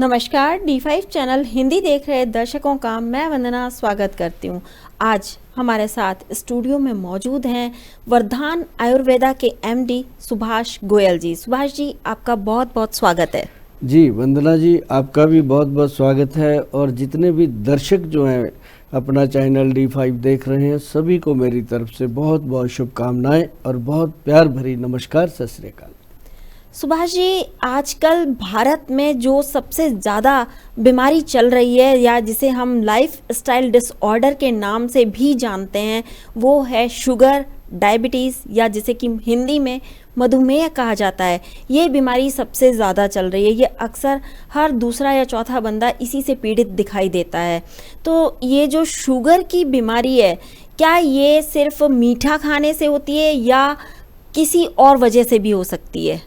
नमस्कार, D5 channel Hindi देख रहे दर्शकों का मैं वंदना स्वागत करती हूँ। आज हमारे साथ स्टूडियो में मौजूद हैं वर्धान आयुर्वेदा के MD सुभाष गोयल जी। सुभाष जी, आपका बहुत बहुत स्वागत है। जी वंदना जी, आपका भी बहुत बहुत स्वागत है। और जितने भी दर्शक जो हैं अपना चैनल D5 देख रहे हैं, सभी को मेरी तरफ से बहुत बहुत शुभकामनाएं और बहुत प्यार भरी नमस्कार, सत श्री अकाल। सुभाष जी, आजकल भारत में जो सबसे ज़्यादा बीमारी चल रही है या जिसे हम लाइफ स्टाइल डिसऑर्डर के नाम से भी जानते हैं, वो है शुगर, डायबिटीज़ या जिसे कि हिंदी में मधुमेह कहा जाता है। ये बीमारी सबसे ज़्यादा चल रही है। ये अक्सर हर दूसरा या चौथा बंदा इसी से पीड़ित दिखाई देता है। तो ये जो शुगर की बीमारी है, क्या ये सिर्फ मीठा खाने से होती है या किसी और वजह से भी हो सकती है?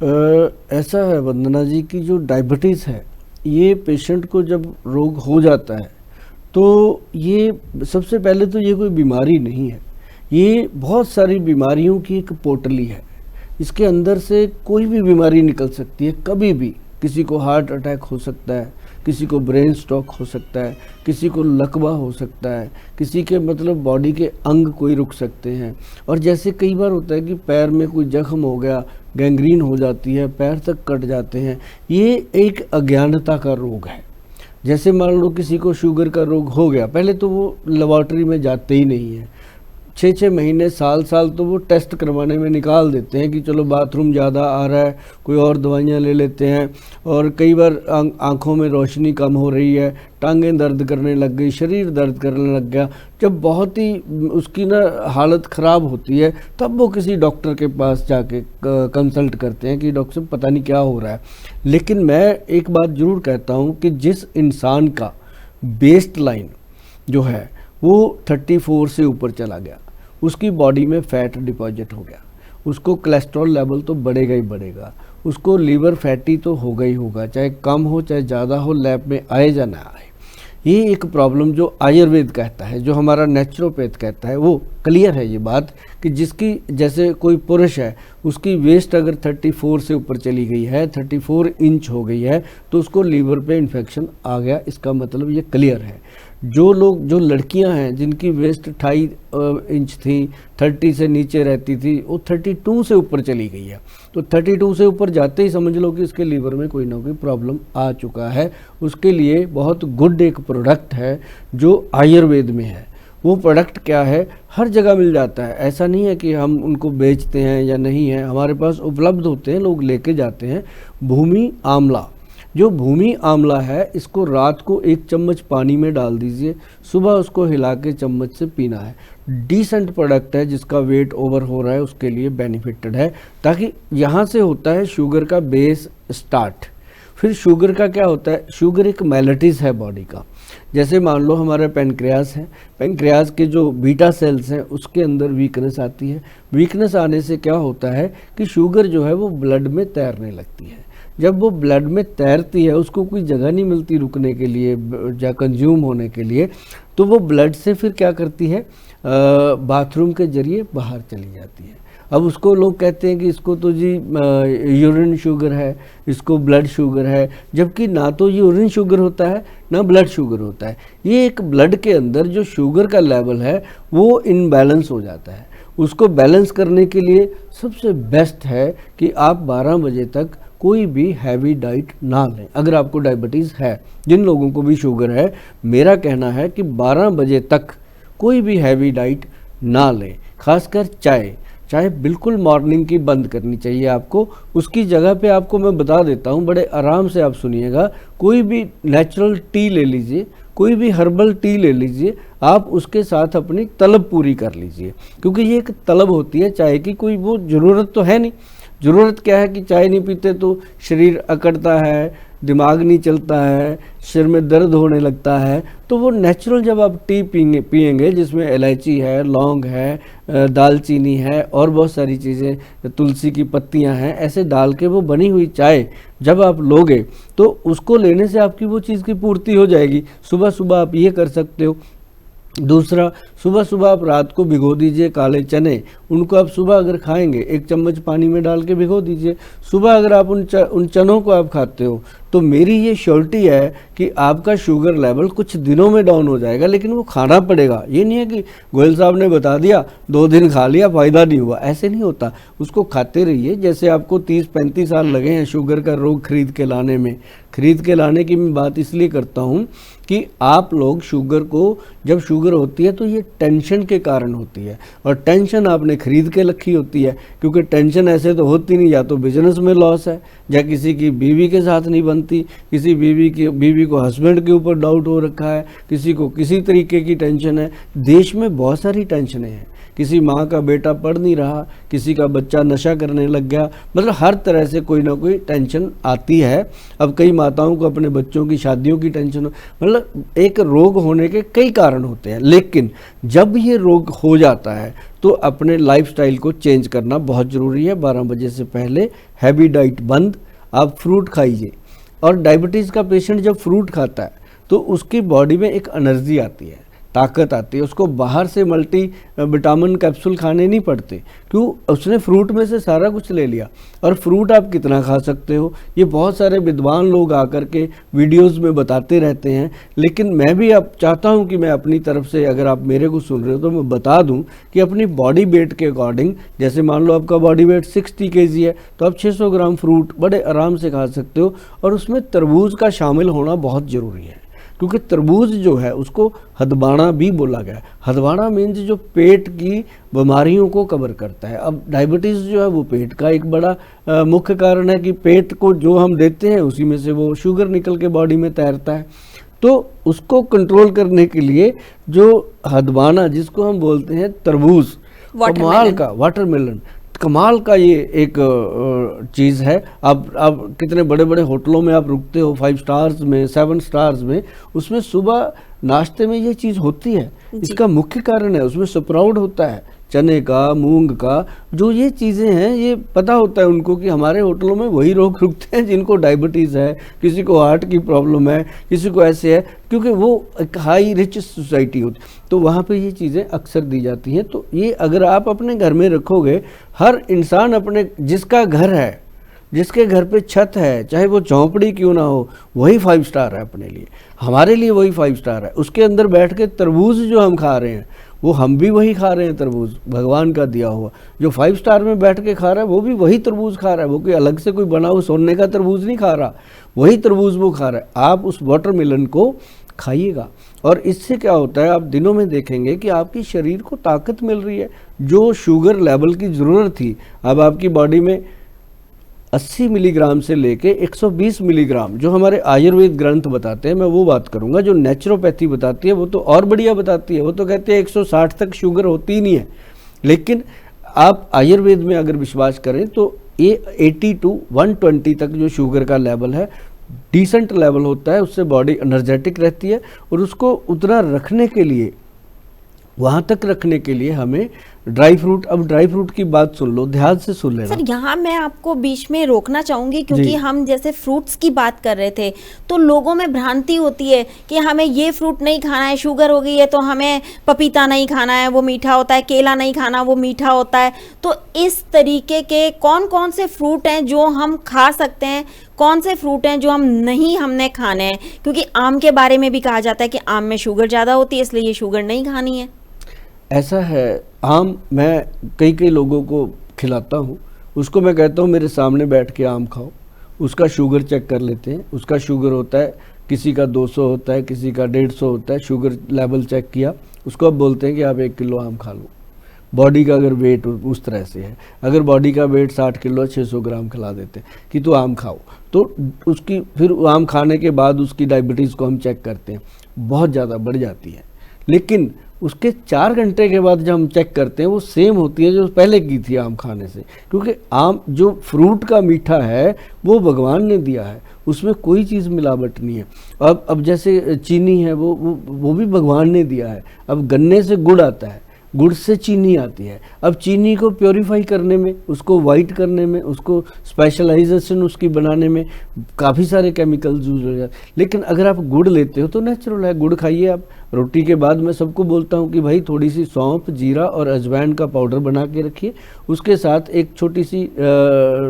ऐसा है वंदना जी कि जो डायबिटीज़ है, ये पेशेंट को जब रोग हो जाता है तो ये सबसे पहले तो ये कोई बीमारी नहीं है। ये बहुत सारी बीमारियों की एक पोटली है। इसके अंदर से कोई भी बीमारी निकल सकती है कभी भी। किसी को हार्ट अटैक हो सकता है, किसी को ब्रेन स्ट्रोक हो सकता है, किसी को लकवा हो सकता है, किसी के बॉडी के अंग कोई रुक सकते हैं। और जैसे कई बार होता है कि पैर में कोई जख्म हो गया, गैंग्रीन हो जाती है, पैर तक कट जाते हैं। ये एक अज्ञानता का रोग है। जैसे मान लो किसी को शुगर का रोग हो गया, पहले तो वो लेबॉर्ट्री में जाते ही नहीं है। 6-6 महीने साल तो वो टेस्ट करवाने में निकाल देते हैं कि चलो बाथरूम ज़्यादा आ रहा है, कोई और दवाइयाँ ले लेते हैं। और कई बार आँखों में रोशनी कम हो रही है, टांगें दर्द करने लग गई, शरीर दर्द करने लग गया। जब बहुत ही उसकी हालत ख़राब होती है, तब वो किसी डॉक्टर के पास जाके कंसल्ट करते हैं कि डॉक्टर साहब पता नहीं क्या हो रहा है। लेकिन मैं एक बात ज़रूर कहता हूँ कि जिस इंसान का बेस्ट लाइन जो है वो 34 से ऊपर चला गया, उसकी बॉडी में फैट डिपॉजिट हो गया, उसको कोलेस्ट्रॉल लेवल तो बढ़ेगा ही बढ़ेगा, उसको लीवर फैटी तो होगा ही होगा, चाहे कम हो चाहे ज़्यादा हो, लैब में आए या ना आए। ये एक प्रॉब्लम जो आयुर्वेद कहता है, जो हमारा नेचुरोपैथ कहता है, वो क्लियर है ये बात कि जिसकी जैसे कोई पुरुष है, उसकी वेस्ट अगर 34 से ऊपर चली गई है, 34 इंच हो गई है, तो उसको लीवर पे इन्फेक्शन आ गया। इसका मतलब ये क्लियर है। जो लड़कियां हैं जिनकी वेस्ट 2.5 इंच थी, 30 से नीचे रहती थी, वो 32 से ऊपर चली गई है। तो 32 से ऊपर जाते ही समझ लो कि इसके लीवर में कोई ना कोई प्रॉब्लम आ चुका है। उसके लिए बहुत गुड एक प्रोडक्ट है जो आयुर्वेद में है। वो प्रोडक्ट क्या है, हर जगह मिल जाता है। ऐसा नहीं है कि हम उनको बेचते हैं या नहीं है, हमारे पास उपलब्ध होते हैं, लोग लेके जाते हैं। भूमि आंवला, जो भूमि आंवला है, इसको रात को 1 चम्मच पानी में डाल दीजिए, सुबह उसको हिला के चम्मच से पीना है। डिसेंट प्रोडक्ट है, जिसका वेट ओवर हो रहा है उसके लिए बेनिफिटेड है। ताकि यहाँ से होता है शुगर का बेस स्टार्ट। फिर शुगर का क्या होता है, शुगर एक मेलेटिस है बॉडी का। जैसे मान लो हमारा पेनक्रियास है, पेनक्रियास के जो बीटा सेल्स हैं उसके अंदर वीकनेस आती है। वीकनेस आने से क्या होता है कि शुगर जो है वो ब्लड में तैरने लगती है। जब वो ब्लड में तैरती है, उसको कोई जगह नहीं मिलती रुकने के लिए या कंज्यूम होने के लिए, तो वो ब्लड से फिर क्या करती है, बाथरूम के जरिए बाहर चली जाती है। अब उसको लोग कहते हैं कि इसको तो जी यूरिन शुगर है, इसको ब्लड शुगर है, जबकि ना तो यूरिन शुगर होता है ना ब्लड शुगर होता है। ये एक ब्लड के अंदर जो शुगर का लेवल है वो इनबैलेंस हो जाता है। उसको बैलेंस करने के लिए सबसे बेस्ट है कि आप 12 बजे तक कोई भी हैवी डाइट ना लें। अगर आपको डायबिटीज़ है, जिन लोगों को भी शुगर है, मेरा कहना है कि 12 बजे तक कोई भी हैवी डाइट ना लें। खासकर चाय बिल्कुल मॉर्निंग की बंद करनी चाहिए आपको। उसकी जगह पे आपको मैं बता देता हूँ, बड़े आराम से आप सुनिएगा। कोई भी नेचुरल टी ले लीजिए, कोई भी हर्बल टी ले लीजिए, आप उसके साथ अपनी तलब पूरी कर लीजिए। क्योंकि ये एक तलब होती है चाय की, कोई वो ज़रूरत तो है नहीं। ज़रूरत क्या है कि चाय नहीं पीते तो शरीर अकड़ता है, दिमाग नहीं चलता है, सिर में दर्द होने लगता है। तो वो नेचुरल जब आप टी पिएंगे जिसमें इलायची है, लौंग है, दालचीनी है और बहुत सारी चीज़ें, तुलसी की पत्तियां हैं, ऐसे डाल के वो बनी हुई चाय जब आप लोगे तो उसको लेने से आपकी वो चीज़ की पूर्ति हो जाएगी। सुबह सुबह आप ये कर सकते हो। दूसरा, सुबह सुबह आप रात को भिगो दीजिए काले चने, उनको आप सुबह अगर खाएंगे 1 चम्मच पानी में डाल के भिगो दीजिए, सुबह अगर आप उन चनों को आप खाते हो तो मेरी ये श्योरिटी है कि आपका शुगर लेवल कुछ दिनों में डाउन हो जाएगा, लेकिन वो खाना पड़ेगा। ये नहीं है कि गोयल साहब ने बता दिया 2 दिन खा लिया फ़ायदा नहीं हुआ, ऐसे नहीं होता। उसको खाते रहिए। जैसे आपको 30-35 साल लगे हैं शुगर का रोग खरीद के लाने में। खरीद के लाने की मैं बात इसलिए करता हूँ कि आप लोग शुगर को, जब शुगर होती है तो ये टेंशन के कारण होती है, और टेंशन आपने खरीद के रखी होती है, क्योंकि टेंशन ऐसे तो होती नहीं, या तो बिजनेस में लॉस है, या किसी की बीवी के साथ नहीं बनती, किसी बीवी को हस्बैंड के ऊपर डाउट हो रखा है, किसी को किसी तरीके की टेंशन है। देश में बहुत सारी टेंशनें हैं। किसी माँ का बेटा पढ़ नहीं रहा, किसी का बच्चा नशा करने लग गया, मतलब हर तरह से कोई ना कोई टेंशन आती है। अब कई माताओं को अपने बच्चों की शादियों की टेंशन हो, मतलब एक रोग होने के कई कारण होते हैं। लेकिन जब ये रोग हो जाता है तो अपने लाइफस्टाइल को चेंज करना बहुत ज़रूरी है। 12 बजे से पहले हैवी डाइट बंद, आप फ्रूट खाइए। और डायबिटीज़ का पेशेंट जब फ्रूट खाता है तो उसकी बॉडी में एक एनर्जी आती है, ताकत आती है। उसको बाहर से मल्टी विटामिन कैप्सूल खाने नहीं पड़ते, क्यों? उसने फ्रूट में से सारा कुछ ले लिया। और फ्रूट आप कितना खा सकते हो, ये बहुत सारे विद्वान लोग आकर के वीडियोस में बताते रहते हैं। लेकिन मैं भी अब चाहता हूं कि मैं अपनी तरफ से, अगर आप मेरे को सुन रहे हो तो मैं बता दूं कि अपनी बॉडी वेट के अकॉर्डिंग, जैसे मान लो आपका बॉडी वेट 60 kg है तो आप 600 ग्राम फ्रूट बड़े आराम से खा सकते हो। और उसमें तरबूज का शामिल होना बहुत ज़रूरी है, क्योंकि तरबूज जो है उसको हदबाना भी बोला गया है। हदबाना मीन्स जो पेट की बीमारियों को कवर करता है। अब डायबिटीज़ जो है वो पेट का एक बड़ा मुख्य कारण है कि पेट को जो हम देते हैं उसी में से वो शुगर निकल के बॉडी में तैरता है। तो उसको कंट्रोल करने के लिए जो हदबाना, जिसको हम बोलते हैं तरबूज, कमाल का वाटरमेलन, कमाल का ये एक चीज़ है। अब कितने बड़े बड़े होटलों में आप रुकते हो, 5 स्टार्स में, 7 स्टार्स में, उसमें सुबह नाश्ते में ये चीज़ होती है। इसका मुख्य कारण है उसमें स्प्राउट होता है, चने का, मूंग का, जो ये चीज़ें हैं, ये पता होता है उनको कि हमारे होटलों में वही लोग रुकते हैं जिनको डायबिटीज़ है, किसी को हार्ट की प्रॉब्लम है, किसी को ऐसे है, क्योंकि वो एक हाई रिच सोसाइटी होती, तो वहाँ पे ये चीज़ें अक्सर दी जाती हैं। तो ये अगर आप अपने घर में रखोगे, हर इंसान अपने, जिसका घर है, जिसके घर पे छत है, चाहे वो झोंपड़ी क्यों ना हो, वही 5 स्टार है अपने लिए। हमारे लिए वही 5 स्टार है। उसके अंदर बैठ के तरबूज जो हम खा रहे हैं, वो हम भी वही खा रहे हैं तरबूज, भगवान का दिया हुआ। जो 5 स्टार में बैठ के खा रहा है वो भी वही तरबूज खा रहा है, वो कोई अलग से कोई बना हुआ सोने का तरबूज नहीं खा रहा, वही तरबूज वो खा रहा है। आप उस वाटरमेलन को खाइएगा, और इससे क्या होता है, आप दिनों में देखेंगे कि आपकी शरीर को ताकत मिल रही है। जो शुगर लेवल की ज़रूरत थी, अब आपकी बॉडी में 80 मिलीग्राम से लेके 120 मिलीग्राम, जो हमारे आयुर्वेद ग्रंथ बताते हैं, मैं वो बात करूंगा। जो नेचुरोपैथी बताती है वो तो और बढ़िया बताती है, वो तो कहते हैं 160 तक शुगर होती ही नहीं है। लेकिन आप आयुर्वेद में अगर विश्वास करें तो ये 80 to 120 तक जो शुगर का लेवल है, डिसेंट लेवल होता है। उससे बॉडी एनर्जेटिक रहती है, और उसको उतना रखने के लिए, वहाँ तक रखने के लिए हमें ड्राई फ्रूट, अब ड्राई फ्रूट की बात सुन लो, ध्यान से सुन लेना। सर, यहाँ मैं आपको बीच में रोकना चाहूंगी, क्योंकि हम जैसे फ्रूट्स की बात कर रहे थे, तो लोगों में भ्रांति होती है कि हमें ये फ्रूट नहीं खाना है, शुगर हो गई है तो हमें पपीता नहीं खाना है, वो मीठा होता है, केला नहीं खाना, वो मीठा होता है। तो इस तरीके के कौन कौन से फ्रूट हैं जो हम खा सकते हैं, कौन से फ्रूट हैं जो हम नहीं हमने खाने हैं? क्योंकि आम के बारे में भी कहा जाता है कि आम में शुगर ज़्यादा होती है, इसलिए ये शुगर नहीं खानी है। ऐसा है, आम मैं कई लोगों को खिलाता हूँ, उसको मैं कहता हूँ मेरे सामने बैठ के आम खाओ, उसका शुगर चेक कर लेते हैं। उसका शुगर होता है, किसी का 200 होता है, किसी का 150 होता है, शुगर लेवल चेक किया, उसको अब बोलते हैं कि आप 1 किलो आम खा लो। बॉडी का अगर वेट उस तरह से है, अगर बॉडी का वेट 60 किलो, 600 ग्राम खिला देते हैं कि तो आम खाओ। तो उसकी फिर आम खाने के बाद उसकी डायबिटीज़ को हम चेक करते हैं, बहुत ज़्यादा बढ़ जाती है। लेकिन उसके 4 घंटे के बाद जब हम चेक करते हैं, वो सेम होती है जो पहले की थी आम खाने से, क्योंकि आम जो फ्रूट का मीठा है वो भगवान ने दिया है, उसमें कोई चीज़ मिलावट नहीं है। अब जैसे चीनी है, वो भी भगवान ने दिया है। अब गन्ने से गुड़ आता है, गुड़ से चीनी आती है। अब चीनी को प्योरीफाई करने में, उसको वाइट करने में, उसको स्पेशलाइजेशन उसकी बनाने में काफ़ी सारे केमिकल्स यूज हो जाते हैं। लेकिन अगर आप गुड़ लेते हो तो नेचुरल है, गुड़ खाइए आप। रोटी के बाद मैं सबको बोलता हूँ कि भाई थोड़ी सी सौंफ, जीरा और अजवाइन का पाउडर बना के रखिए, उसके साथ एक छोटी सी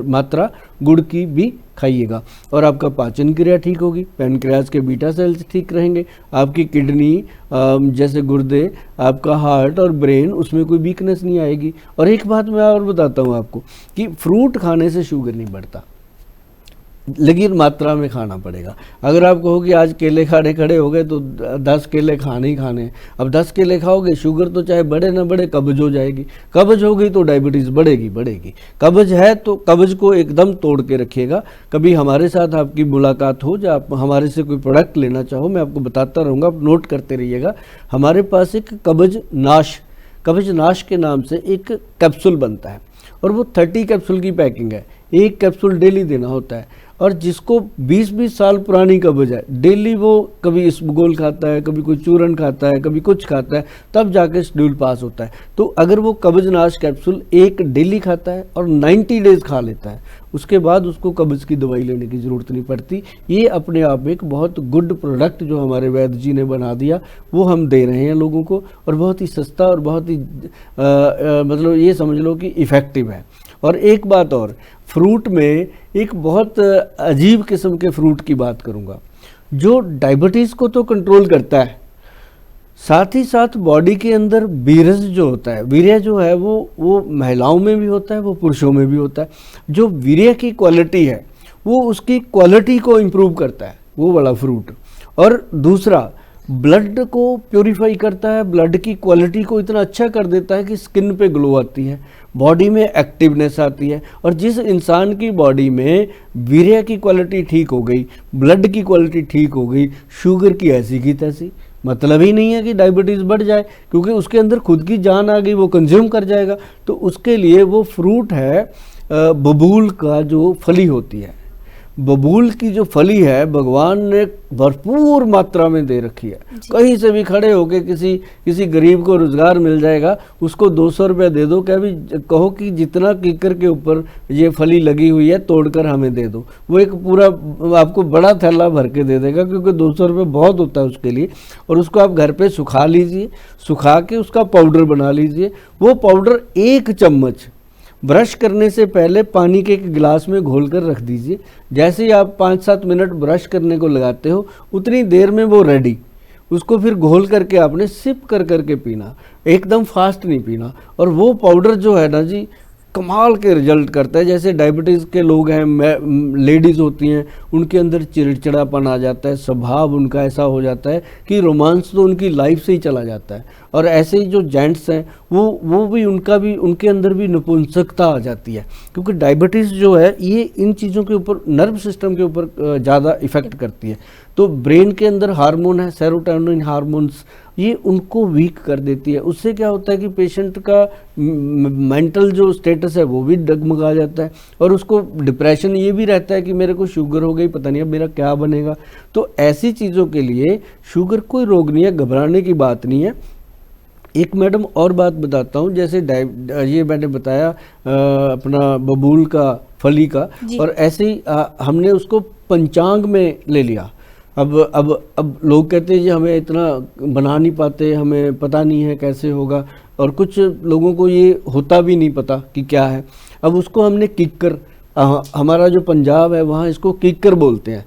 मात्रा गुड़ की भी खाइएगा, और आपका पाचन क्रिया ठीक होगी, पैनक्रियाज के बीटा सेल्स ठीक रहेंगे, आपकी किडनी जैसे गुर्दे, आपका हार्ट और ब्रेन, उसमें कोई वीकनेस नहीं आएगी। और एक बात मैं और बताता हूँ आपको कि फ्रूट खाने से शुगर नहीं बढ़ता, लेकिन मात्रा में खाना पड़ेगा। अगर आप कहो कि आज केले खाने खड़े हो गए तो 10 केले खाने ही खाने हैं, अब 10 केले खाओगे शुगर तो चाहे बढ़े ना बढ़े कब्ज हो जाएगी, कब्ज हो गई तो डायबिटीज़ बढ़ेगी। कब्ज है तो कब्ज को एकदम तोड़ के रखिएगा। कभी हमारे साथ आपकी मुलाकात हो, जब आप हमारे से कोई प्रोडक्ट लेना चाहो, मैं आपको बताता रहूँगा, आप नोट करते रहिएगा। हमारे पास एक कब्ज नाश के नाम से एक कैप्सूल बनता है, और वो 30 कैप्सूल की पैकिंग है, एक कैप्सूल डेली देना होता है। और जिसको 20-20 साल पुरानी कब्ज है, डेली वो कभी इसबगोल खाता है, कभी कोई चूरन खाता है, कभी कुछ खाता है, तब जाके शेड्यूल पास होता है। तो अगर वो कब्ज नाश कैप्सूल एक डेली खाता है और 90 डेज खा लेता है, उसके बाद उसको कब्ज की दवाई लेने की ज़रूरत नहीं पड़ती। ये अपने आप में एक बहुत गुड प्रोडक्ट जो हमारे वैद्य जी ने बना दिया, वो हम दे रहे हैं लोगों को, और बहुत ही सस्ता और बहुत ही मतलब ये समझ लो कि इफ़ेक्टिव है। और एक बात और, फ्रूट में एक बहुत अजीब किस्म के फ्रूट की बात करूंगा, जो डायबिटीज़ को तो कंट्रोल करता है, साथ ही साथ बॉडी के अंदर वीर्य जो होता है, वीर्य जो है वो महिलाओं में भी होता है, वो पुरुषों में भी होता है। जो वीर्य की क्वालिटी है वो उसकी क्वालिटी को इम्प्रूव करता है, वो वाला फ्रूट। और दूसरा, ब्लड को प्योरीफाई करता है, ब्लड की क्वालिटी को इतना अच्छा कर देता है कि स्किन पे ग्लो आती है, बॉडी में एक्टिवनेस आती है। और जिस इंसान की बॉडी में वीर्य की क्वालिटी ठीक हो गई, ब्लड की क्वालिटी ठीक हो गई, शुगर की ऐसी की तैसी, मतलब ही नहीं है कि डायबिटीज़ बढ़ जाए, क्योंकि उसके अंदर खुद की जान आ गई, वो कंज्यूम कर जाएगा। तो उसके लिए वो फ्रूट है बबूल का जो फली होती है, बबूल की जो फली है भगवान ने भरपूर मात्रा में दे रखी है। कहीं से भी खड़े होके किसी गरीब को रोजगार मिल जाएगा, उसको 200 रुपये दे दो, क्या भी कहो कि जितना कीकर के ऊपर ये फली लगी हुई है तोड़कर हमें दे दो, वो एक पूरा आपको बड़ा थैला भर के दे देगा, क्योंकि 200 रुपये बहुत होता है उसके लिए। और उसको आप घर पे सुखा लीजिए, सुखा के उसका पाउडर बना लीजिए। वो पाउडर 1 चम्मच ब्रश करने से पहले पानी के एक गिलास में घोल कर रख दीजिए। जैसे ही आप 5-7 मिनट ब्रश करने को लगाते हो, उतनी देर में वो रेडी। उसको फिर घोल करके आपने सिप कर करके पीना, एकदम फास्ट नहीं पीना। और वो पाउडर जो है ना जी, कमाल के रिजल्ट करता है। जैसे डायबिटीज़ के लोग हैं, लेडीज़ होती हैं, उनके अंदर चिड़चिड़ापन आ जाता है, स्वभाव उनका ऐसा हो जाता है कि रोमांस तो उनकी लाइफ से ही चला जाता है। और ऐसे ही जो जेंट्स हैं वो भी उनके अंदर भी नपुंसकता आ जाती है, क्योंकि डायबिटीज़ जो है ये इन चीज़ों के ऊपर, नर्व सिस्टम के ऊपर ज़्यादा इफ़ेक्ट करती है। तो ब्रेन के अंदर हार्मोन है, सेरोटोनिन हार्मोन्स, ये उनको वीक कर देती है। उससे क्या होता है कि पेशेंट का मेंटल जो स्टेटस है वो भी डगमगा जाता है, और उसको डिप्रेशन ये भी रहता है कि मेरे को शुगर हो गई, पता नहीं अब मेरा क्या बनेगा। तो ऐसी चीज़ों के लिए शुगर कोई रोग नहीं है, घबराने की बात नहीं है। एक मैडम और बात बताता हूँ, जैसे ये मैंने बताया अपना बबूल का फली का, और ऐसे ही हमने उसको पंचांग में ले लिया। अब लोग कहते हैं जी हमें इतना बना नहीं पाते, हमें पता नहीं है कैसे होगा, और कुछ लोगों को ये होता भी नहीं पता कि क्या है। अब उसको हमने किक्कर, हमारा जो पंजाब है वहाँ इसको किक्कर बोलते हैं,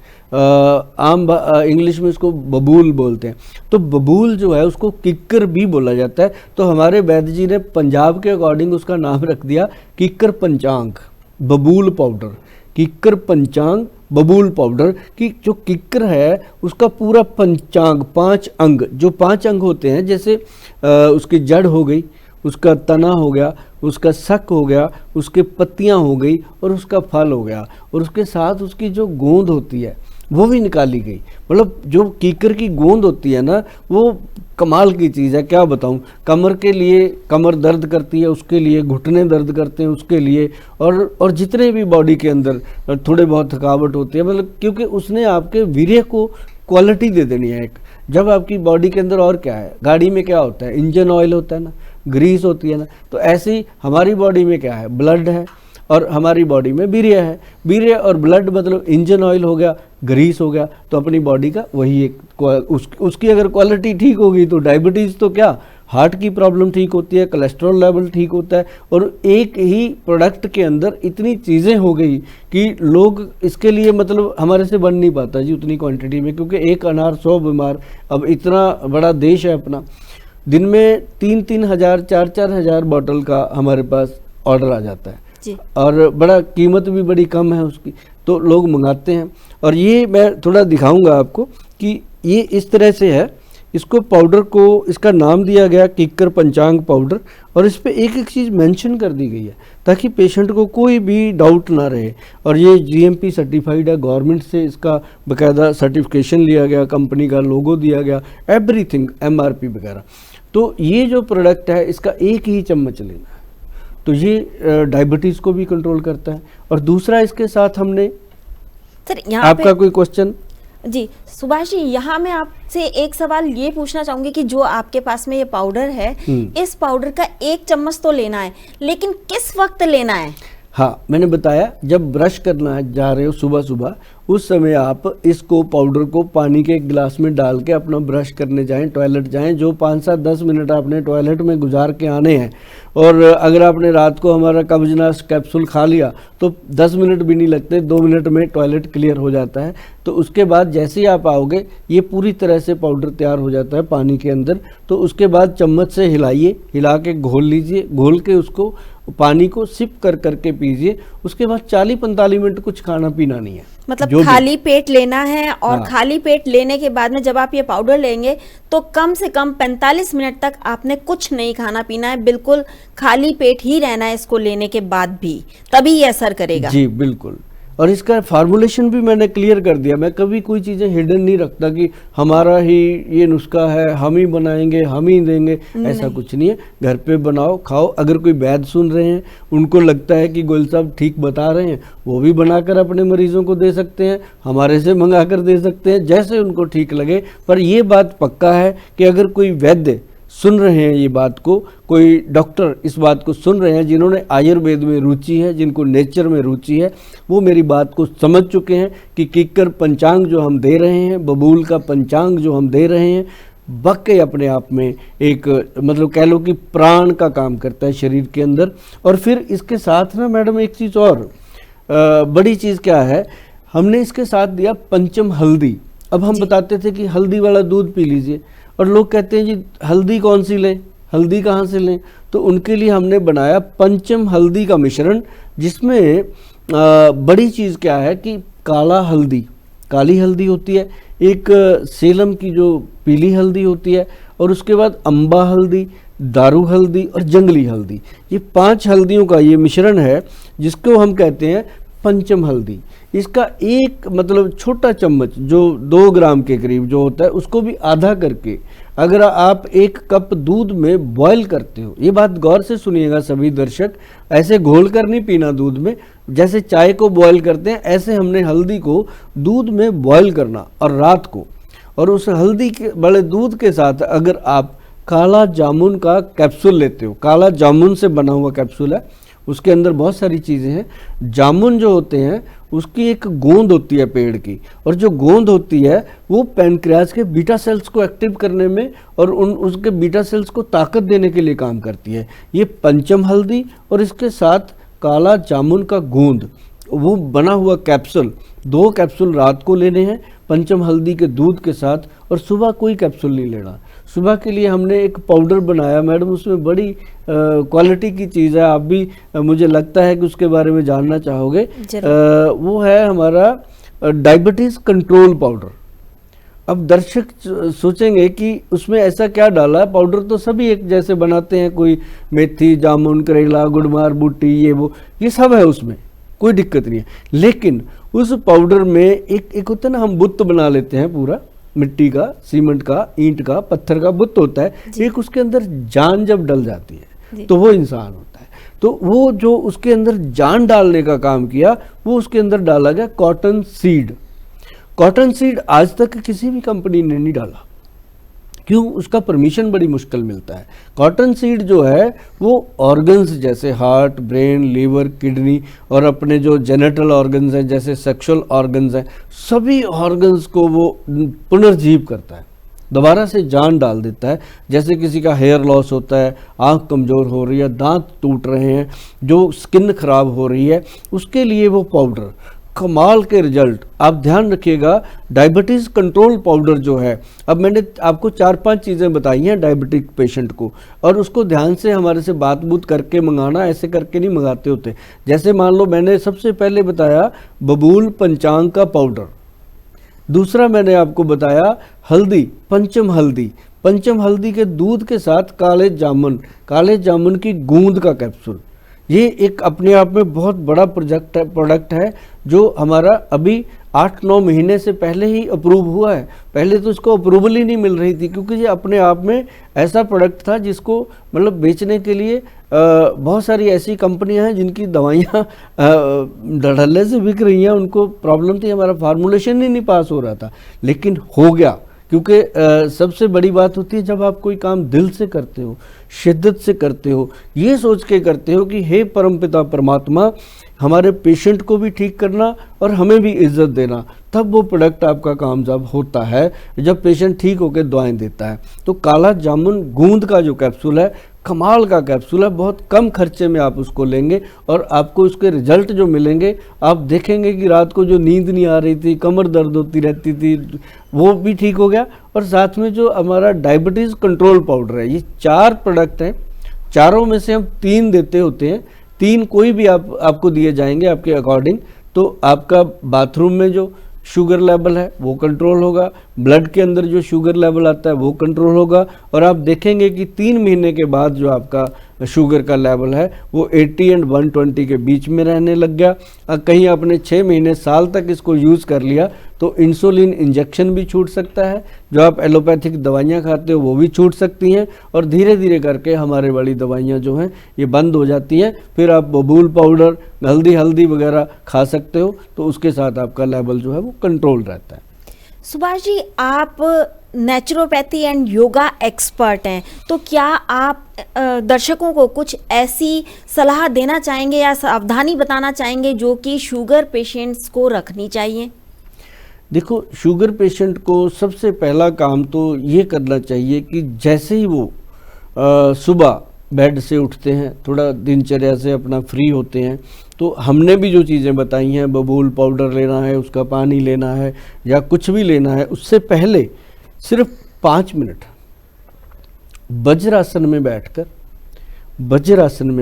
आम इंग्लिश में इसको बबूल बोलते हैं। तो बबूल जो है उसको किक्कर भी बोला जाता है। तो हमारे वैद्य जी ने पंजाब के अकॉर्डिंग उसका नाम रख दिया किक्कर पंचांग बबूल पाउडर, किक्कर पंचांग बबूल पाउडर। की जो किक्कर है उसका पूरा पंचांग, 5 अंग, जो 5 अंग होते हैं, जैसे उसकी जड़ हो गई, उसका तना हो गया, उसका सक हो गया, उसके पत्तियां हो गई, और उसका फल हो गया, और उसके साथ उसकी जो गोंद होती है वो भी निकाली गई। मतलब जो कीकर की गोंद होती है ना, वो कमाल की चीज़ है, क्या बताऊं। कमर के लिए, कमर दर्द करती है उसके लिए, घुटने दर्द करते हैं उसके लिए, और जितने भी बॉडी के अंदर थोड़े बहुत थकावट होती है, मतलब क्योंकि उसने आपके वीर्य को क्वालिटी दे देनी है एक। जब आपकी बॉडी के अंदर, और क्या है, गाड़ी में क्या होता है, इंजन ऑयल होता है ना, ग्रीस होती है ना, तो ऐसे ही हमारी बॉडी में क्या है, ब्लड है, और हमारी बॉडी में वीर्य है। वीर्य और ब्लड मतलब इंजन ऑयल हो गया, ग्रीस हो गया। तो अपनी बॉडी का वही एक उसकी अगर क्वालिटी ठीक होगी तो डायबिटीज़ तो क्या हार्ट की प्रॉब्लम ठीक होती है, कोलेस्ट्रॉल लेवल ठीक होता है। और एक ही प्रोडक्ट के अंदर इतनी चीज़ें हो गई कि लोग इसके लिए मतलब हमारे से बन नहीं पाता जी उतनी क्वांटिटी में, क्योंकि एक अनार 100 बीमार। अब इतना बड़ा देश है अपना, दिन में 3-3 हज़ार 4-4 हज़ार बॉटल का हमारे पास ऑर्डर आ जाता है जी। और बड़ा कीमत भी बड़ी कम है उसकी, तो लोग मंगाते हैं। और ये मैं थोड़ा दिखाऊंगा आपको कि ये इस तरह से है। इसको पाउडर को इसका नाम दिया गया किक्कर पंचांग पाउडर, और इस पे एक एक चीज़ मेंशन कर दी गई है ताकि पेशेंट को कोई भी डाउट ना रहे। और ये जीएमपी सर्टिफाइड है, गवर्नमेंट से इसका बकायदा सर्टिफिकेशन लिया गया, कंपनी का लोगो दिया गया, एवरीथिंग एमआरपी वगैरह। तो ये जो प्रोडक्ट है इसका एक ही चम्मच लेना है, तो ये डायबिटीज़ को भी कंट्रोल करता है। और दूसरा इसके साथ हमने सर यहाँ आपका कोई क्वेश्चन? जी सुभाष जी, यहाँ मैं आपसे एक सवाल ये पूछना चाहूंगी कि जो आपके पास में ये पाउडर है, इस पाउडर का 1 चम्मच तो लेना है, लेकिन किस वक्त लेना है? हाँ, मैंने बताया जब ब्रश करना है जा रहे हो सुबह सुबह, उस समय आप इसको पाउडर को पानी के एक गिलास में डाल के अपना ब्रश करने जाएं, टॉयलेट जाएं। जो 5-7-10 मिनट आपने टॉयलेट में गुजार के आने हैं, और अगर आपने रात को हमारा कब्जनाश कैप्सूल खा लिया तो 10 मिनट भी नहीं लगते, 2 मिनट में टॉयलेट क्लियर हो जाता है। तो उसके बाद जैसे ही आप आओगे ये पूरी तरह से पाउडर तैयार हो जाता है पानी के अंदर। तो उसके बाद चम्मच से हिलाइए, हिला के घोल लीजिए, घोल के उसको पानी को सिप कर करके पीजिए। उसके बाद 40-45 मिनट कुछ खाना पीना नहीं है, मतलब खाली पेट लेना है। और हाँ। खाली पेट लेने के बाद में जब आप ये पाउडर लेंगे तो कम से कम 45 मिनट तक आपने कुछ नहीं खाना पीना है, बिल्कुल खाली पेट ही रहना है इसको लेने के बाद भी, तभी ये असर करेगा। जी बिल्कुल। और इसका फार्मूलेशन भी मैंने क्लियर कर दिया। मैं कभी कोई चीज़ें हिडन नहीं रखता कि हमारा ही ये नुस्खा है, हम ही बनाएंगे, हम ही देंगे, ऐसा कुछ नहीं है। घर पे बनाओ, खाओ। अगर कोई वैद्य सुन रहे हैं, उनको लगता है कि गोयल साहब ठीक बता रहे हैं, वो भी बनाकर अपने मरीजों को दे सकते हैं, हमारे से मंगा कर दे सकते हैं, जैसे उनको ठीक लगे। पर ये बात पक्का है कि अगर कोई वैद्य सुन रहे हैं ये बात को, कोई डॉक्टर इस बात को सुन रहे हैं, जिन्होंने आयुर्वेद में रुचि है, जिनको नेचर में रुचि है, वो मेरी बात को समझ चुके हैं कि किक्कर पंचांग जो हम दे रहे हैं, बबूल का पंचांग जो हम दे रहे हैं, वाकई अपने आप में एक मतलब कह लो कि प्राण का काम करता है शरीर के अंदर। और फिर इसके साथ ना मैडम एक चीज़ और बड़ी चीज़ क्या है, हमने इसके साथ दिया पंचम हल्दी। अब हम बताते थे कि हल्दी वाला दूध पी लीजिए, और लोग कहते हैं जी हल्दी कौन सी लें, हल्दी कहाँ से लें? तो उनके लिए हमने बनाया पंचम हल्दी का मिश्रण, जिसमें बड़ी चीज़ क्या है कि काला हल्दी, काली हल्दी होती है, एक सेलम की जो पीली हल्दी होती है, और उसके बाद अम्बा हल्दी, दारू हल्दी और जंगली हल्दी। ये 5 हल्दियों का ये मिश्रण है जिसको हम कहते हैं पंचम हल्दी। इसका एक मतलब छोटा चम्मच जो 2 ग्राम के करीब जो होता है, उसको भी आधा करके अगर आप 1 कप दूध में बॉयल करते हो, ये बात गौर से सुनिएगा सभी दर्शक, ऐसे घोल कर नहीं पीना दूध में, जैसे चाय को बॉयल करते हैं ऐसे हमने हल्दी को दूध में बॉयल करना और रात को। और उस हल्दी के बड़े दूध के साथ अगर आप काला जामुन का कैप्सूल लेते हो, काला जामुन से बना हुआ कैप्सूल है, उसके अंदर बहुत सारी चीज़ें हैं। जामुन जो होते हैं उसकी एक गोंद होती है पेड़ की, और जो गोंद होती है वो पैनक्रियाज के बीटा सेल्स को एक्टिव करने में और उसके बीटा सेल्स को ताकत देने के लिए काम करती है। ये पंचम हल्दी और इसके साथ काला जामुन का गोंद, वो बना हुआ कैप्सूल, 2 कैप्सूल रात को लेने हैं पंचम हल्दी के दूध के साथ, और सुबह कोई कैप्सूल नहीं लेना। सुबह के लिए हमने एक पाउडर बनाया मैडम, उसमें बड़ी क्वालिटी की चीज़ है, आप भी मुझे लगता है कि उसके बारे में जानना चाहोगे। वो है हमारा डायबिटीज़ कंट्रोल पाउडर। अब दर्शक सोचेंगे कि उसमें ऐसा क्या डाला है, पाउडर तो सभी एक जैसे बनाते हैं, कोई मेथी, जामुन, करेला, गुड़मार, बूटी, ये सब है, उसमें कोई दिक्कत नहीं है। लेकिन उस पाउडर में एक होता है ना, हम बुत्त बना लेते हैं पूरा, मिट्टी का, सीमेंट का, ईंट का, पत्थर का बुत्त होता है, एक उसके अंदर जान जब डल जाती है तो वो इंसान होता है। तो वो जो उसके अंदर जान डालने का काम किया, वो उसके अंदर डाला गया कॉटन सीड। कॉटन सीड आज तक किसी भी कंपनी ने नहीं डाला, क्यों? उसका परमिशन बड़ी मुश्किल मिलता है। कॉटन सीड जो है वो ऑर्गन्स जैसे हार्ट, ब्रेन, लीवर, किडनी और अपने जो जेनेटल ऑर्गन्स हैं जैसे सेक्सुअल ऑर्गन्स हैं, सभी ऑर्गन्स को वो पुनर्जीव करता है। दोबारा से जान डाल देता है। जैसे किसी का हेयर लॉस होता है, आंख कमज़ोर हो रही है, दांत टूट रहे हैं, जो स्किन खराब हो रही है, उसके लिए वो पाउडर कमाल के रिजल्ट। आप ध्यान रखिएगा, डायबिटीज़ कंट्रोल पाउडर जो है, अब मैंने आपको 4-5 चीज़ें बताई हैं डायबिटिक पेशेंट को, और उसको ध्यान से हमारे से बात बूत करके मंगाना, ऐसे करके नहीं मंगाते होते। जैसे मान लो मैंने सबसे पहले बताया बबूल पंचांग का पाउडर, दूसरा मैंने आपको बताया हल्दी, पंचम हल्दी, पंचम हल्दी के दूध के साथ काले जामुन की गूंद का कैप्सूल। ये एक अपने आप में बहुत बड़ा प्रोडक्ट है जो हमारा अभी 8-9 महीने से पहले ही अप्रूव हुआ है। पहले तो इसको अप्रूवल ही नहीं मिल रही थी, क्योंकि ये अपने आप में ऐसा प्रोडक्ट था जिसको मतलब बेचने के लिए बहुत सारी ऐसी कंपनियां हैं जिनकी दवाइयां धड़ल्ले से बिक रही हैं। उनको प्रॉब्लम थी, हमारा फार्मूलेशन ही नहीं पास हो रहा था, लेकिन हो गया। क्योंकि सबसे बड़ी बात होती है जब आप कोई काम दिल से करते हो, शिद्दत से करते हो, ये सोच के करते हो कि हे परमपिता परमात्मा, हमारे पेशेंट को भी ठीक करना और हमें भी इज्जत देना, तब वो प्रोडक्ट आपका कामयाब होता है जब पेशेंट ठीक होकर दवाएं देता है। तो काला जामुन गूंद का जो कैप्सूल है, कमाल का कैप्सूल है, बहुत कम खर्चे में आप उसको लेंगे और आपको उसके रिजल्ट जो मिलेंगे, आप देखेंगे कि रात को जो नींद नहीं आ रही थी, कमर दर्द होती रहती थी, वो भी ठीक हो गया। और साथ में जो हमारा डायबिटीज़ कंट्रोल पाउडर है, ये 4 प्रोडक्ट हैं, चारों में से हम 3 देते होते हैं। 3 कोई भी आपको दिए जाएंगे आपके अकॉर्डिंग, तो आपका बाथरूम में जो शुगर लेवल है वो कंट्रोल होगा, ब्लड के अंदर जो शुगर लेवल आता है वो कंट्रोल होगा, और आप देखेंगे कि 3 महीने के बाद जो आपका शुगर का लेवल है वो 80 और 120 के बीच में रहने लग गया। कहीं आपने 6 महीने साल तक इसको यूज़ कर लिया तो इंसुलिन इंजेक्शन भी छूट सकता है, जो आप एलोपैथिक दवाइयाँ खाते हो वो भी छूट सकती हैं, और धीरे धीरे करके हमारे वाली दवाइयाँ जो हैं ये बंद हो जाती हैं। फिर आप बबूल पाउडर, हल्दी वगैरह खा सकते हो, तो उसके साथ आपका लेवल जो है वो कंट्रोल रहता है। सुभाष जी, आप नेचुरोपैथी एंड योगा एक्सपर्ट हैं, तो क्या आप दर्शकों को कुछ ऐसी सलाह देना चाहेंगे या सावधानी बताना चाहेंगे जो कि शुगर पेशेंट्स को रखनी चाहिए? देखो, शुगर पेशेंट को सबसे पहला काम तो ये करना चाहिए कि जैसे ही वो सुबह बेड से उठते हैं, थोड़ा दिनचर्या से अपना फ्री होते हैं, तो हमने भी जो चीज़ें बताई हैं, बबूल पाउडर लेना है, उसका पानी लेना है या कुछ भी लेना है, उससे पहले सिर्फ 5 मिनट वज्रासन में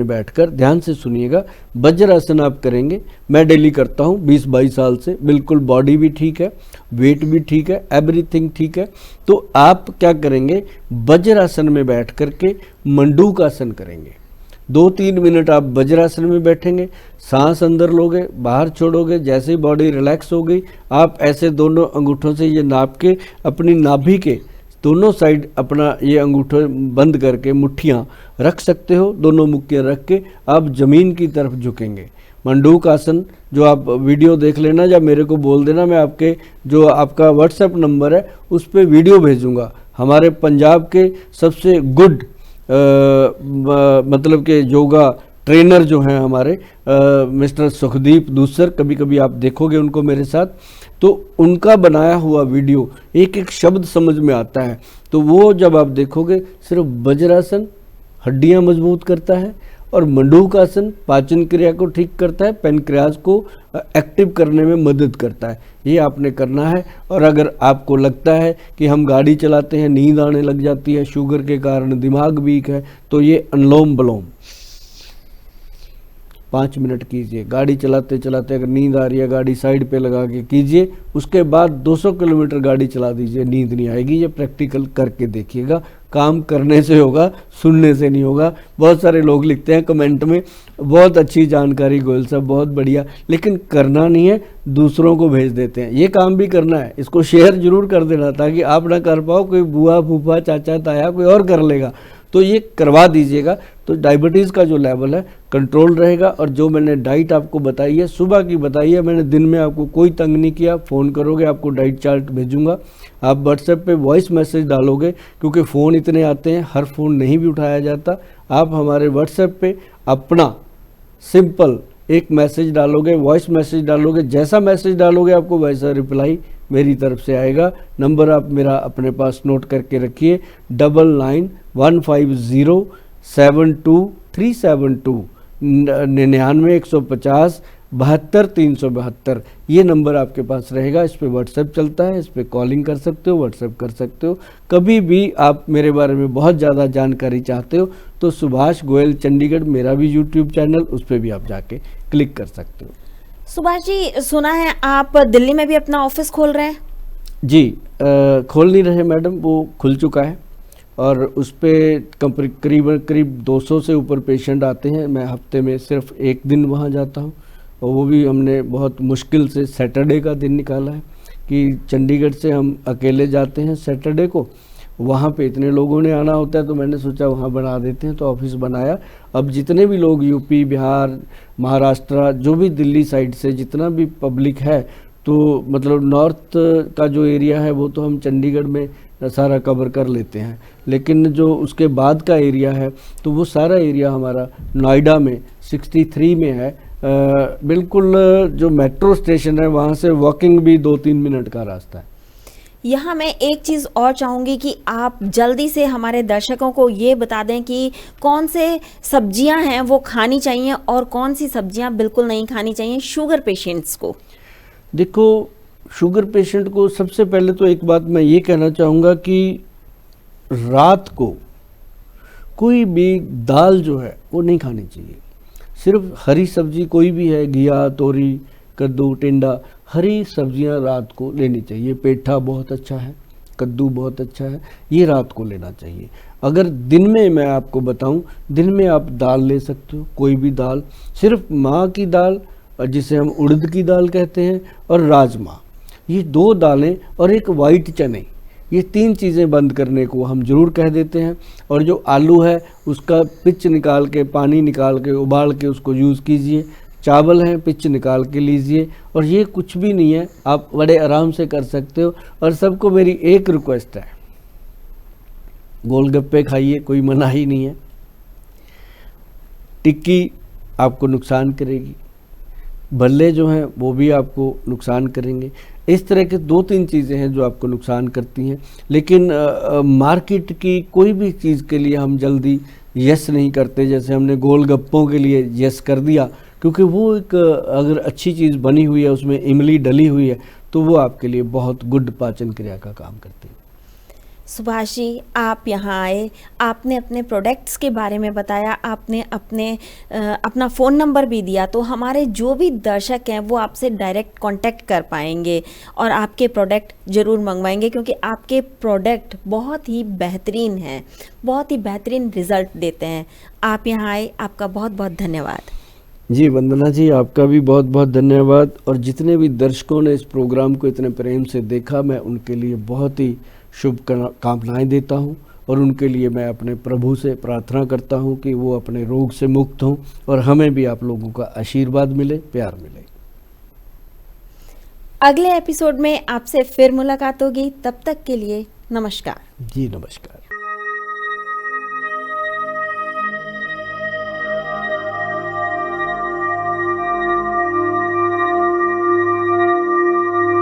बैठकर ध्यान से सुनिएगा। वज्रासन आप करेंगे, मैं डेली करता हूँ 20-22 साल से, बिल्कुल बॉडी भी ठीक है, वेट भी ठीक है, एवरीथिंग ठीक है। तो आप क्या करेंगे, वज्रासन में बैठ करके मंडूकासन करेंगे। 2-3 मिनट आप वज्रासन में बैठेंगे, सांस अंदर लोगे, बाहर छोड़ोगे, जैसे ही बॉडी रिलैक्स हो गई, आप ऐसे दोनों अंगूठों से ये नाप के अपनी नाभि के दोनों साइड अपना ये अंगूठे बंद करके मुट्ठियाँ रख सकते हो। दोनों मुक्कियाँ रख के आप जमीन की तरफ झुकेंगे। मंडूक आसन जो आप वीडियो देख लेना या मेरे को बोल देना, मैं आपके जो आपका व्हाट्सएप नंबर है उस पर वीडियो भेजूँगा। हमारे पंजाब के सबसे गुड मतलब के योगा ट्रेनर जो हैं हमारे मिस्टर सुखदीप दूसर, कभी कभी आप देखोगे उनको मेरे साथ, तो उनका बनाया हुआ वीडियो एक एक शब्द समझ में आता है। तो वो जब आप देखोगे, सिर्फ वज्रासन हड्डियां मजबूत करता है और मंडूक आसन पाचन क्रिया को ठीक करता है, पेनक्रियाज को एक्टिव करने में मदद करता है। ये आपने करना है। और अगर आपको लगता है कि हम गाड़ी चलाते हैं, नींद आने लग जाती है, शुगर के कारण दिमाग वीक है, तो ये अनुलोम विलोम 5 मिनट कीजिए। गाड़ी चलाते चलाते अगर नींद आ रही है, गाड़ी साइड पे लगा के कीजिए। उसके बाद 200 किलोमीटर गाड़ी चला दीजिए, नींद नहीं आएगी। ये प्रैक्टिकल करके देखिएगा, काम करने से होगा, सुनने से नहीं होगा। बहुत सारे लोग लिखते हैं कमेंट में, बहुत अच्छी जानकारी गोयल साहब, बहुत बढ़िया, लेकिन करना नहीं है, दूसरों को भेज देते हैं। ये काम भी करना है, इसको शेयर जरूर कर देना ताकि आप ना कर पाओ, कोई बुआ फूफा चाचा ताया कोई और कर लेगा, तो ये करवा दीजिएगा। तो डायबिटीज़ का जो लेवल है कंट्रोल रहेगा। और जो मैंने डाइट आपको बताई है, सुबह की बताई है मैंने, दिन में आपको कोई तंग नहीं किया। फ़ोन करोगे आपको डाइट चार्ट भेजूंगा, आप व्हाट्सएप पे वॉइस मैसेज डालोगे, क्योंकि फ़ोन इतने आते हैं, हर फ़ोन नहीं भी उठाया जाता। आप हमारे व्हाट्सएप पे अपना सिंपल एक मैसेज डालोगे, वॉइस मैसेज डालोगे, जैसा मैसेज डालोगे आपको वैसा रिप्लाई मेरी तरफ से आएगा। नंबर आप मेरा अपने पास नोट करके रखिए, 9915072372 99 150 72 372। ये नंबर आपके पास रहेगा। इस पे व्हाट्सएप चलता है, इस पे कॉलिंग कर सकते हो, व्हाट्सएप कर सकते हो। कभी भी आप मेरे बारे में बहुत ज़्यादा जानकारी चाहते हो तो सुभाष गोयल चंडीगढ़ मेरा भी यूट्यूब चैनल, उस पर भी आप जाके क्लिक कर सकते हो। सुभाष जी, सुना है आप दिल्ली में भी अपना ऑफिस खोल रहे हैं? जी, खोल नहीं रहे मैडम, वो खुल चुका है और उस पर करीब 200 से ऊपर पेशेंट आते हैं। मैं हफ्ते में सिर्फ एक दिन वहाँ जाता हूँ और वो भी हमने बहुत मुश्किल से सैटरडे का दिन निकाला है कि चंडीगढ़ से हम अकेले जाते हैं सैटरडे को। वहाँ पे इतने लोगों ने आना होता है तो मैंने सोचा वहाँ बना देते हैं, तो ऑफिस बनाया। अब जितने भी लोग यूपी, बिहार, महाराष्ट्र, जो भी दिल्ली साइड से जितना भी पब्लिक है, तो मतलब नॉर्थ का जो एरिया है वो तो हम चंडीगढ़ में सारा कवर कर लेते हैं, लेकिन जो उसके बाद का एरिया है तो वो सारा एरिया हमारा नोएडा में 63 में है। बिल्कुल जो मेट्रो स्टेशन है वहाँ से वॉकिंग भी 2-3 मिनट का रास्ता है। यहाँ मैं एक चीज़ और चाहूँगी कि आप जल्दी से हमारे दर्शकों को ये बता दें कि कौन से सब्जियाँ हैं वो खानी चाहिए और कौन सी सब्जियाँ बिल्कुल नहीं खानी चाहिए शुगर पेशेंट्स को। देखो, शुगर पेशेंट को सबसे पहले तो एक बात मैं ये कहना चाहूँगा कि रात को कोई भी दाल जो है वो नहीं खानी चाहिए। सिर्फ हरी सब्जी कोई भी है, घिया, तोरी, कद्दू, टिंडा, हरी सब्जियां रात को लेनी चाहिए। पेठा बहुत अच्छा है, कद्दू बहुत अच्छा है, ये रात को लेना चाहिए। अगर दिन में मैं आपको बताऊं, दिन में आप दाल ले सकते हो, कोई भी दाल, सिर्फ माँ की दाल जिसे हम उड़द की दाल कहते हैं और राजमा, ये 2 दालें और एक वाइट चने, ये 3 चीज़ें बंद करने को हम ज़रूर कह देते हैं। और जो आलू है उसका पिच निकाल के, पानी निकाल के, उबाल के उसको यूज़ कीजिए। चावल हैं, पिच निकाल के लीजिए। और ये कुछ भी नहीं है, आप बड़े आराम से कर सकते हो। और सबको मेरी एक रिक्वेस्ट है, गोलगप्पे खाइए, कोई मनाही नहीं है। टिक्की आपको नुकसान करेगी, भल्ले जो हैं वो भी आपको नुकसान करेंगे। इस तरह के 2-3 चीज़ें हैं जो आपको नुकसान करती हैं। लेकिन मार्केट की कोई भी चीज़ के लिए हम जल्दी यस नहीं करते। जैसे हमने गोलगप्पों के लिए यस कर दिया, क्योंकि वो एक अगर अच्छी चीज़ बनी हुई है, उसमें इमली डली हुई है, तो वो आपके लिए बहुत गुड पाचन क्रिया का काम करती है। सुभाष जी, आप यहाँ आए, आपने अपने प्रोडक्ट्स के बारे में बताया, आपने अपना फ़ोन नंबर भी दिया, तो हमारे जो भी दर्शक हैं वो आपसे डायरेक्ट कांटेक्ट कर पाएंगे और आपके प्रोडक्ट ज़रूर मंगवाएंगे, क्योंकि आपके प्रोडक्ट बहुत ही बेहतरीन हैं, बहुत ही बेहतरीन रिज़ल्ट देते हैं। आप यहाँ आए, आपका बहुत बहुत धन्यवाद। जी वंदना जी, आपका भी बहुत बहुत धन्यवाद। और जितने भी दर्शकों ने इस प्रोग्राम को इतने प्रेम से देखा, मैं उनके लिए बहुत ही शुभकामनाएं देता हूं और उनके लिए मैं अपने प्रभु से प्रार्थना करता हूं कि वो अपने रोग से मुक्त हों और हमें भी आप लोगों का आशीर्वाद मिले, प्यार मिले। अगले एपिसोड में आपसे फिर मुलाकात होगी, तब तक के लिए नमस्कार। जी नमस्कार।